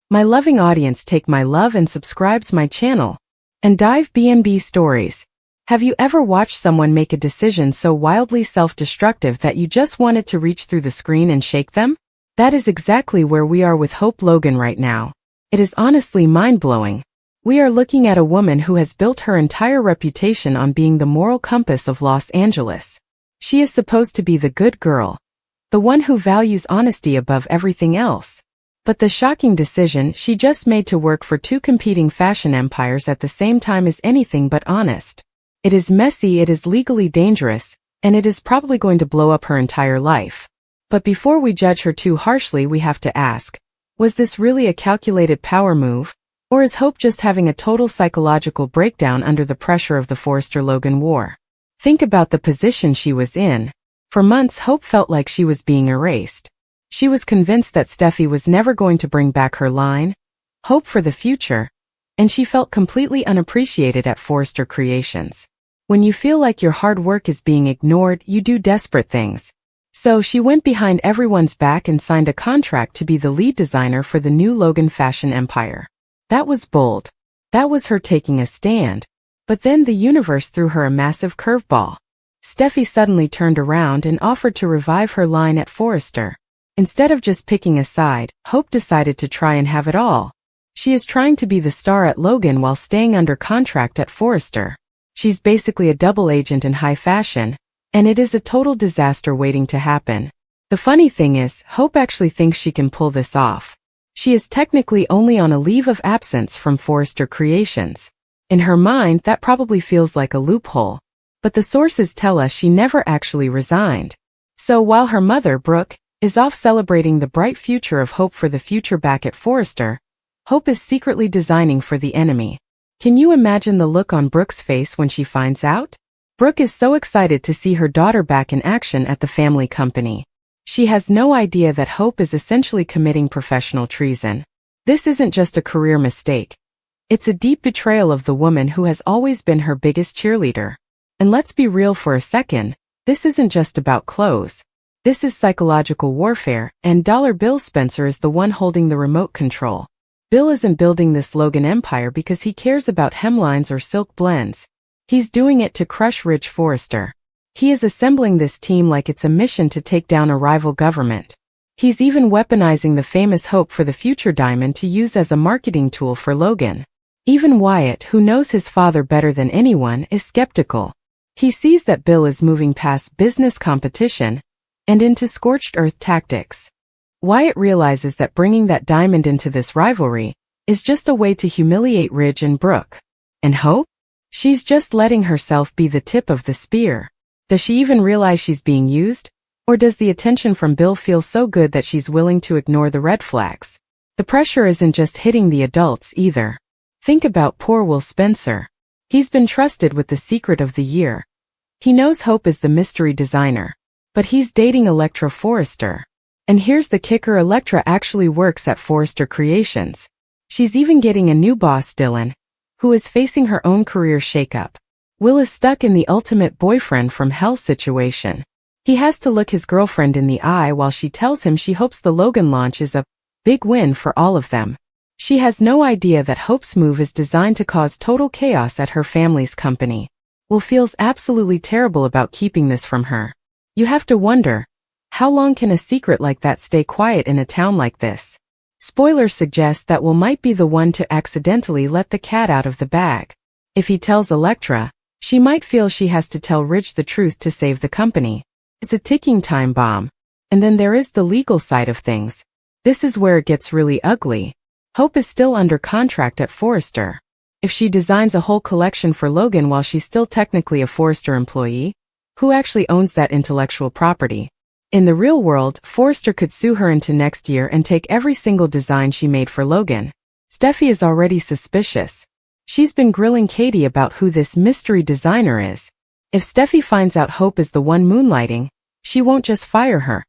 My loving audience take my love and subscribes my channel. And dive B&B stories. Have you ever watched someone make a decision so wildly self-destructive that you just wanted to reach through the screen and shake them? That is exactly where we are with Hope Logan right now. It is honestly mind-blowing. We are looking at a woman who has built her entire reputation on being the moral compass of Los Angeles. She is supposed to be the good girl, the one who values honesty above everything else. But the shocking decision she just made to work for two competing fashion empires at the same time is anything but honest. It is messy, it is legally dangerous, and it is probably going to blow up her entire life. But before we judge her too harshly, we have to ask, was this really a calculated power move? Or is Hope just having a total psychological breakdown under the pressure of the Forrester Logan war? Think about the position she was in. For months, Hope felt like she was being erased. She was convinced that Steffy was never going to bring back her line, Hope for the future, and she felt completely unappreciated at Forrester Creations. When you feel like your hard work is being ignored, you do desperate things. So she went behind everyone's back and signed a contract to be the lead designer for the new Logan fashion empire. That was bold. That was her taking a stand. But then the universe threw her a massive curveball. Steffy suddenly turned around and offered to revive her line at Forrester. Instead of just picking a side, Hope decided to try and have it all. She is trying to be the star at Logan while staying under contract at Forrester. She's basically a double agent in high fashion, and it is a total disaster waiting to happen. The funny thing is, Hope actually thinks she can pull this off. She is technically only on a leave of absence from Forrester Creations. In her mind, that probably feels like a loophole. But the sources tell us she never actually resigned. So while her mother, Brooke, is off celebrating the bright future of Hope for the future back at Forrester, Hope is secretly designing for the enemy. Can you imagine the look on Brooke's face when she finds out? Brooke is so excited to see her daughter back in action at the family company. She has no idea that Hope is essentially committing professional treason. This isn't just a career mistake. It's a deep betrayal of the woman who has always been her biggest cheerleader. And let's be real for a second, this isn't just about clothes. This is psychological warfare, and Bill Spencer is the one holding the remote control. Bill isn't building this Logan empire because he cares about hemlines or silk blends. He's doing it to crush Rich Forrester. He is assembling this team like it's a mission to take down a rival government. He's even weaponizing the famous Hope for the Future diamond to use as a marketing tool for Logan. Even Wyatt, who knows his father better than anyone, is skeptical. He sees that Bill is moving past business competition and into scorched earth tactics. Wyatt realizes that bringing that diamond into this rivalry is just a way to humiliate Ridge and Brooke. And Hope? She's just letting herself be the tip of the spear. Does she even realize she's being used? Or does the attention from Bill feel so good that she's willing to ignore the red flags? The pressure isn't just hitting the adults either. Think about poor Will Spencer. He's been trusted with the secret of the year. He knows Hope is the mystery designer. But he's dating Elektra Forrester. And here's the kicker, Elektra actually works at Forrester Creations. She's even getting a new boss, Dylan, who is facing her own career shakeup. Will is stuck in the ultimate boyfriend from hell situation. He has to look his girlfriend in the eye while she tells him she hopes the Logan launch is a big win for all of them. She has no idea that Hope's move is designed to cause total chaos at her family's company. Will feels absolutely terrible about keeping this from her. You have to wonder, how long can a secret like that stay quiet in a town like this? Spoilers suggest that Will might be the one to accidentally let the cat out of the bag. If he tells Elektra, she might feel she has to tell Ridge the truth to save the company. It's a ticking time bomb. And then there is the legal side of things. This is where it gets really ugly. Hope is still under contract at Forrester. If she designs a whole collection for Logan while she's still technically a Forrester employee, who actually owns that intellectual property? In the real world, Forrester could sue her into next year and take every single design she made for Logan. Steffy is already suspicious. She's been grilling Katie about who this mystery designer is. If Steffy finds out Hope is the one moonlighting, she won't just fire her.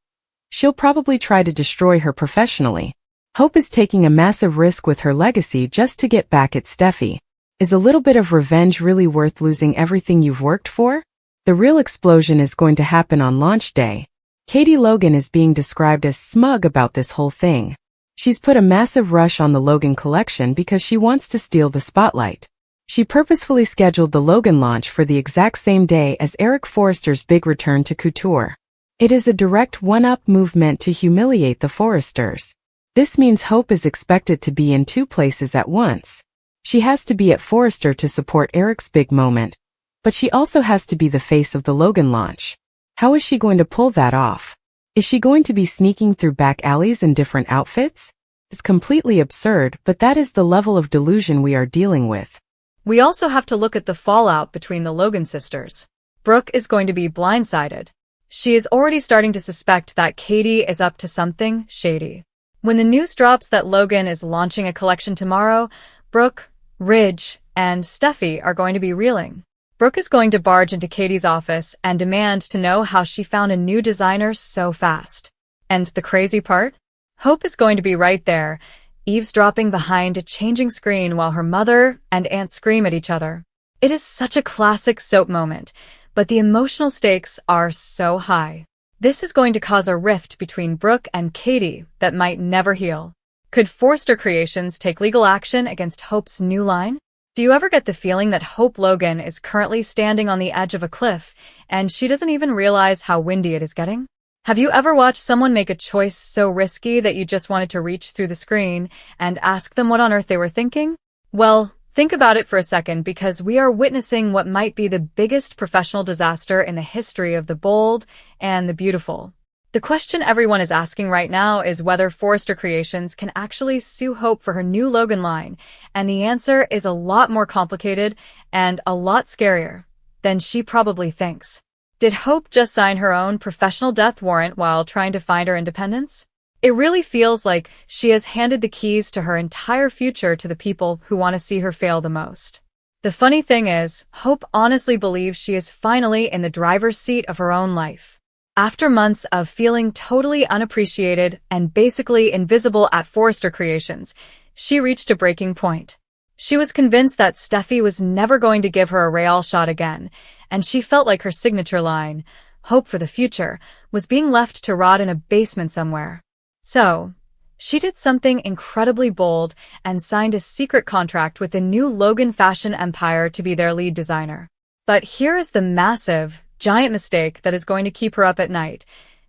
She'll probably try to destroy her professionally. Hope is taking a massive risk with her legacy just to get back at Steffy. Is a little bit of revenge really worth losing everything you've worked for? The real explosion is going to happen on launch day. Katie Logan is being described as smug about this whole thing. She's put a massive rush on the Logan collection because she wants to steal the spotlight. She purposefully scheduled the Logan launch for the exact same day as Eric Forrester's big return to couture. It is a direct one-up move meant to humiliate the Forresters. This means Hope is expected to be in two places at once. She has to be at Forrester to support Eric's big moment, but she also has to be the face of the Logan launch. How is she going to pull that off? Is she going to be sneaking through back alleys in different outfits? It's completely absurd, but that is the level of delusion we are dealing with. We also have to look at the fallout between the Logan sisters. Brooke is going to be blindsided. She is already starting to suspect that Katie is up to something shady. When the news drops that Logan is launching a collection tomorrow, Brooke, Ridge, and Steffy are going to be reeling. Brooke is going to barge into Katie's office and demand to know how she found a new designer so fast. And the crazy part? Hope is going to be right there, eavesdropping behind a changing screen while her mother and aunt scream at each other. It is such a classic soap moment, but the emotional stakes are so high. This is going to cause a rift between Brooke and Katie that might never heal. Could Forrester Creations take legal action against Hope's new line? Do you ever get the feeling that Hope Logan is currently standing on the edge of a cliff and she doesn't even realize how windy it is getting? Have you ever watched someone make a choice so risky that you just wanted to reach through the screen and ask them what on earth they were thinking? Well, think about it for a second, because we are witnessing what might be the biggest professional disaster in the history of the bold and the beautiful. The question everyone is asking right now is whether Forrester Creations can actually sue Hope for her new Logan line, and the answer is a lot more complicated and a lot scarier than she probably thinks. Did Hope just sign her own professional death warrant while trying to find her independence? It really feels like she has handed the keys to her entire future to the people who want to see her fail the most. The funny thing is, Hope honestly believes she is finally in the driver's seat of her own life. After months of feeling totally unappreciated and basically invisible at Forrester Creations, she reached a breaking point. She was convinced that Steffy was never going to give her a real shot again, and she felt like her signature line, "Hope for the future," was being left to rot in a basement somewhere. So, she did something incredibly bold and signed a secret contract with the new Logan fashion empire to be their lead designer. But here is the massive, giant mistake that is going to keep her up at night.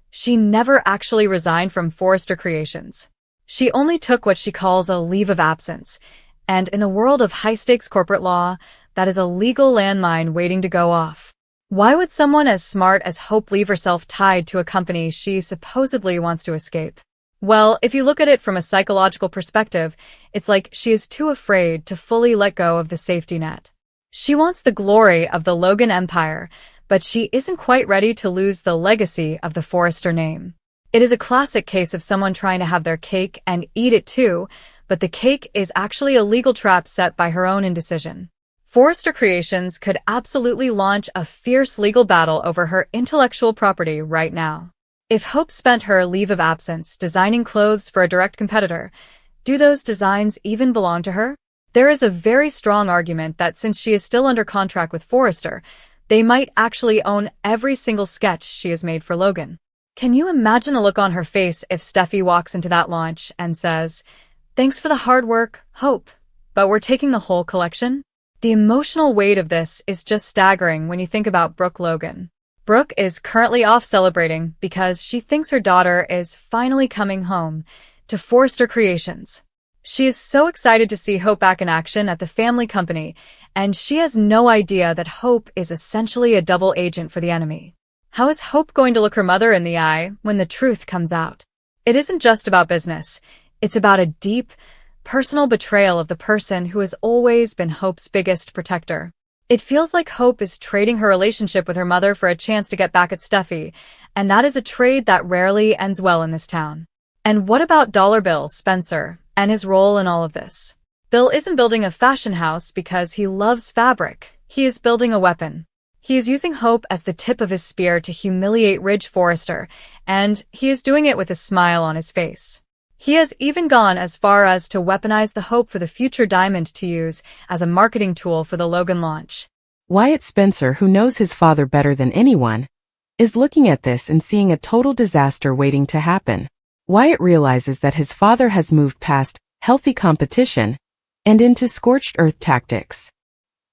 She never actually resigned from Forrester Creations. She only took what she calls a leave of absence, and in the world of high-stakes corporate law, that is a legal landmine waiting to go off. Why would someone as smart as Hope leave herself tied to a company she supposedly wants to escape? Well, if you look at it from a psychological perspective, it's like she is too afraid to fully let go of the safety net. She wants the glory of the Logan empire, but she isn't quite ready to lose the legacy of the Forrester name. It is a classic case of someone trying to have their cake and eat it too, but the cake is actually a legal trap set by her own indecision. Forrester Creations could absolutely launch a fierce legal battle over her intellectual property right now. If Hope spent her leave of absence designing clothes for a direct competitor, do those designs even belong to her? There is a very strong argument that since she is still under contract with Forrester, they might actually own every single sketch she has made for Logan. Can you imagine the look on her face if Steffy walks into that launch and says, "Thanks for the hard work, Hope, but we're taking the whole collection"? The emotional weight of this is just staggering when you think about Brooke Logan. Brooke is currently off celebrating because she thinks her daughter is finally coming home to Forrester Creations. She is so excited to see Hope back in action at the family company, and she has no idea that Hope is essentially a double agent for the enemy. How is Hope going to look her mother in the eye when the truth comes out? It isn't just about business. It's about a deep, personal betrayal of the person who has always been Hope's biggest protector. It feels like Hope is trading her relationship with her mother for a chance to get back at Steffy, and that is a trade that rarely ends well in this town. And what about Dollar Bill Spencer and his role in all of this? Bill isn't building a fashion house because he loves fabric. He is building a weapon. He is using Hope as the tip of his spear to humiliate Ridge Forrester, and he is doing it with a smile on his face. He has even gone as far as to weaponize the Hope for the future diamond to use as a marketing tool for the Logan launch. Wyatt Spencer, who knows his father better than anyone, is looking at this and seeing a total disaster waiting to happen. Wyatt realizes that his father has moved past healthy competition and into scorched earth tactics.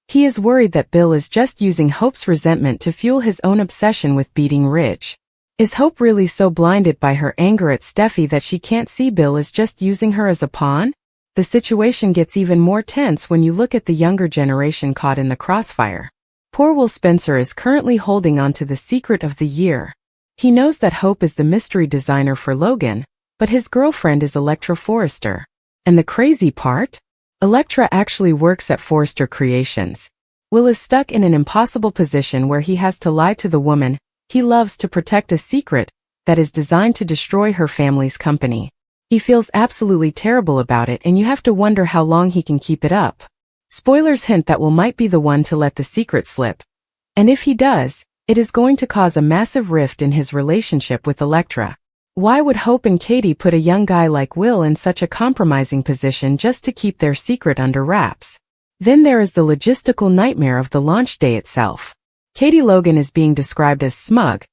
He is worried that Bill is just using Hope's resentment to fuel his own obsession with beating Ridge. Is Hope really so blinded by her anger at Steffy that she can't see Bill is just using her as a pawn? The situation gets even more tense when you look at the younger generation caught in the crossfire. Poor Will Spencer is currently holding on to the secret of the year. He knows that Hope is the mystery designer for Logan, but his girlfriend is Elektra Forrester. And the crazy part? Elektra actually works at Forrester Creations. Will is stuck in an impossible position where he has to lie to the woman he loves to protect a secret that is designed to destroy her family's company. He feels absolutely terrible about it, and you have to wonder how long he can keep it up. Spoilers hint that Will might be the one to let the secret slip. And if he does, it is going to cause a massive rift in his relationship with Elektra. Why would Hope and Katie put a young guy like Will in such a compromising position just to keep their secret under wraps? Then there is the logistical nightmare of the launch day itself. Katie Logan is being described as smug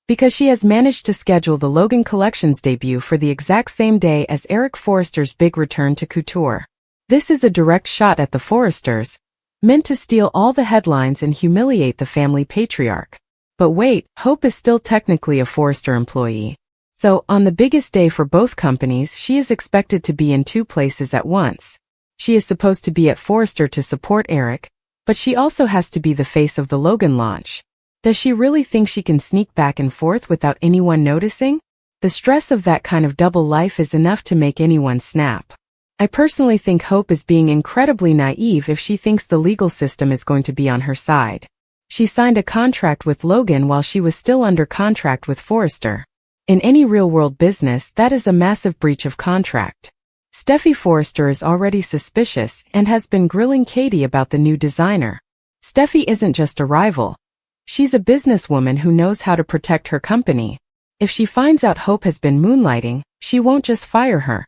because she has managed to schedule the Logan Collection's debut for the exact same day as Eric Forrester's big return to couture. This is a direct shot at the Forresters, meant to steal all the headlines and humiliate the family patriarch. But wait, Hope is still technically a Forrester employee. So, on the biggest day for both companies, she is expected to be in two places at once. She is supposed to be at Forrester to support Eric, but she also has to be the face of the Logan launch. Does she really think she can sneak back and forth without anyone noticing? The stress of that kind of double life is enough to make anyone snap. I personally think Hope is being incredibly naive if she thinks the legal system is going to be on her side. She signed a contract with Logan while she was still under contract with Forrester. In any real-world business, that is a massive breach of contract. Steffy Forrester is already suspicious and has been grilling Katie about the new designer. Steffy isn't just a rival. She's a businesswoman who knows how to protect her company. If she finds out Hope has been moonlighting, she won't just fire her.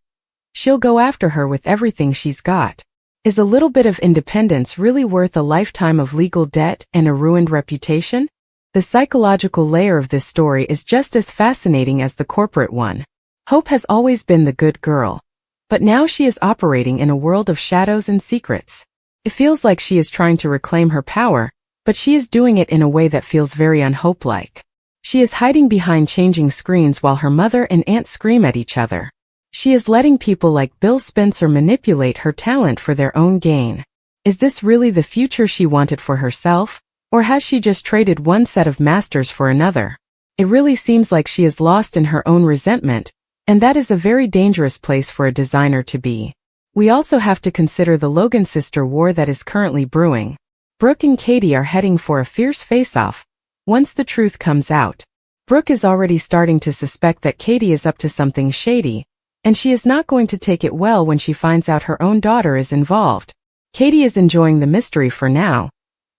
She'll go after her with everything she's got. Is a little bit of independence really worth a lifetime of legal debt and a ruined reputation? The psychological layer of this story is just as fascinating as the corporate one. Hope has always been the good girl, but now she is operating in a world of shadows and secrets. It feels like she is trying to reclaim her power, but she is doing it in a way that feels very un-Hope-like. She is hiding behind changing screens while her mother and aunt scream at each other. She is letting people like Bill Spencer manipulate her talent for their own gain. Is this really the future she wanted for herself, or has she just traded one set of masters for another? It really seems like she is lost in her own resentment, and that is a very dangerous place for a designer to be. We also have to consider the Logan sister war that is currently brewing. Brooke and Katie are heading for a fierce face-off once the truth comes out. Brooke is already starting to suspect that Katie is up to something shady, and she is not going to take it well when she finds out her own daughter is involved. Katie is enjoying the mystery for now,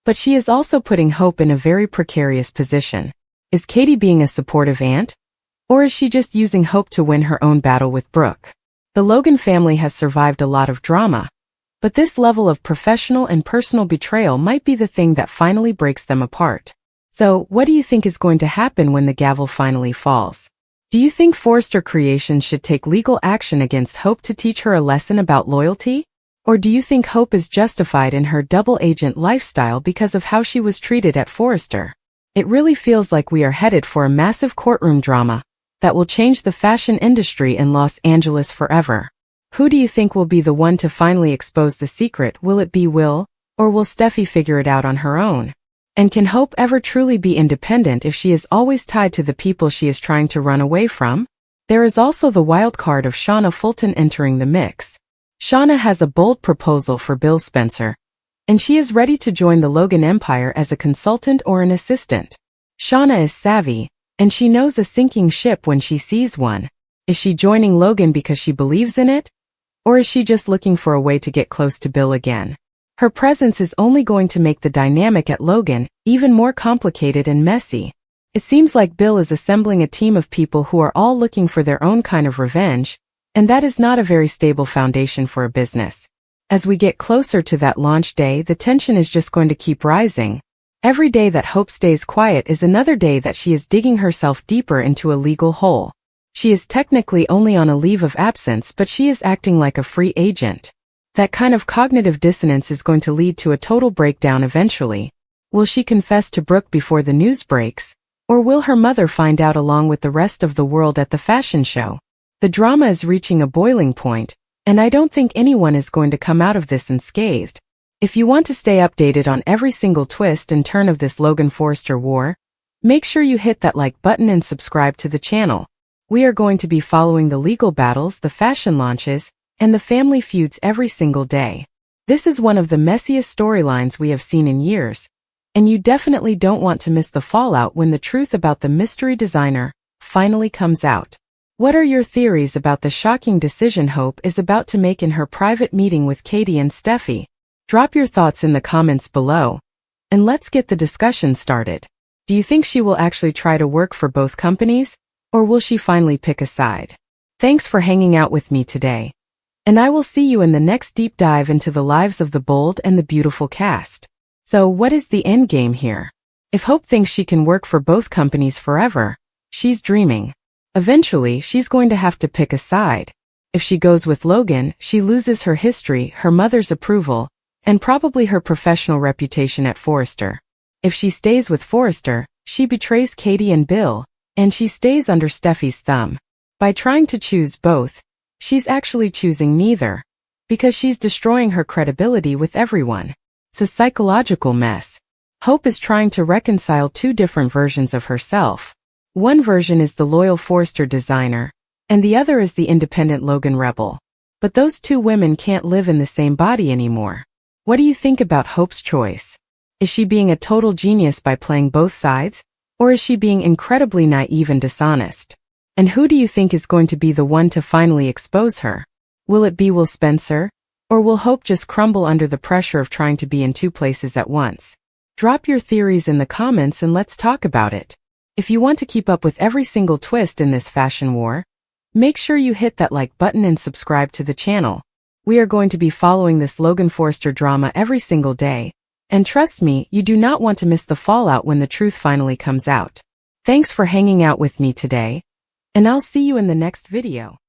but she is also putting Hope in a very precarious position. Is Katie being a supportive aunt? Or is she just using Hope to win her own battle with Brooke? The Logan family has survived a lot of drama, but this level of professional and personal betrayal might be the thing that finally breaks them apart. So, what do you think is going to happen when the gavel finally falls? Do you think Forrester Creations should take legal action against Hope to teach her a lesson about loyalty? Or do you think Hope is justified in her double agent lifestyle because of how she was treated at Forrester? It really feels like we are headed for a massive courtroom drama that will change the fashion industry in Los Angeles forever. Who do you think will be the one to finally expose the secret? Will it be Will, or will Steffy figure it out on her own? And can Hope ever truly be independent if she is always tied to the people she is trying to run away from? There is also the wild card of Shauna Fulton entering the mix. Shauna has a bold proposal for Bill Spencer, and she is ready to join the Logan empire as a consultant or an assistant. Shauna is savvy, and she knows a sinking ship when she sees one. Is she joining Logan because she believes in it? Or is she just looking for a way to get close to Bill again? Her presence is only going to make the dynamic at Logan even more complicated and messy. It seems like Bill is assembling a team of people who are all looking for their own kind of revenge, and that is not a very stable foundation for a business. As we get closer to that launch day, the tension is just going to keep rising. Every day that Hope stays quiet is another day that she is digging herself deeper into a legal hole. She is technically only on a leave of absence, but she is acting like a free agent. That kind of cognitive dissonance is going to lead to a total breakdown eventually. Will she confess to Brooke before the news breaks? Or will her mother find out along with the rest of the world at the fashion show? The drama is reaching a boiling point, and I don't think anyone is going to come out of this unscathed. If you want to stay updated on every single twist and turn of this Logan Forrester war, make sure you hit that like button and subscribe to the channel. We are going to be following the legal battles, the fashion launches, and the family feuds every single day. This is one of the messiest storylines we have seen in years, and you definitely don't want to miss the fallout when the truth about the mystery designer finally comes out. What are your theories about the shocking decision Hope is about to make in her private meeting with Katie and Steffy? Drop your thoughts in the comments below, and let's get the discussion started. Do you think she will actually try to work for both companies, or will she finally pick a side? Thanks for hanging out with me today, and I will see you in the next deep dive into the lives of the bold and the beautiful cast. So what is the end game here? If Hope thinks she can work for both companies forever, she's dreaming. Eventually, she's going to have to pick a side. If she goes with Logan, she loses her history, her mother's approval, and probably her professional reputation at Forrester. If she stays with Forrester, she betrays Katie and Bill, and she stays under Steffy's thumb. By trying to choose both, she's actually choosing neither, because she's destroying her credibility with everyone. It's a psychological mess. Hope is trying to reconcile two different versions of herself. One version is the loyal Forrester designer, and the other is the independent Logan rebel. But those two women can't live in the same body anymore. What do you think about Hope's choice? Is she being a total genius by playing both sides, or is she being incredibly naive and dishonest? And who do you think is going to be the one to finally expose her? Will it be Will Spencer? Or will Hope just crumble under the pressure of trying to be in two places at once? Drop your theories in the comments and let's talk about it. If you want to keep up with every single twist in this fashion war, make sure you hit that like button and subscribe to the channel. We are going to be following this Logan Forrester drama every single day, and trust me, you do not want to miss the fallout when the truth finally comes out. Thanks for hanging out with me today, and I'll see you in the next video.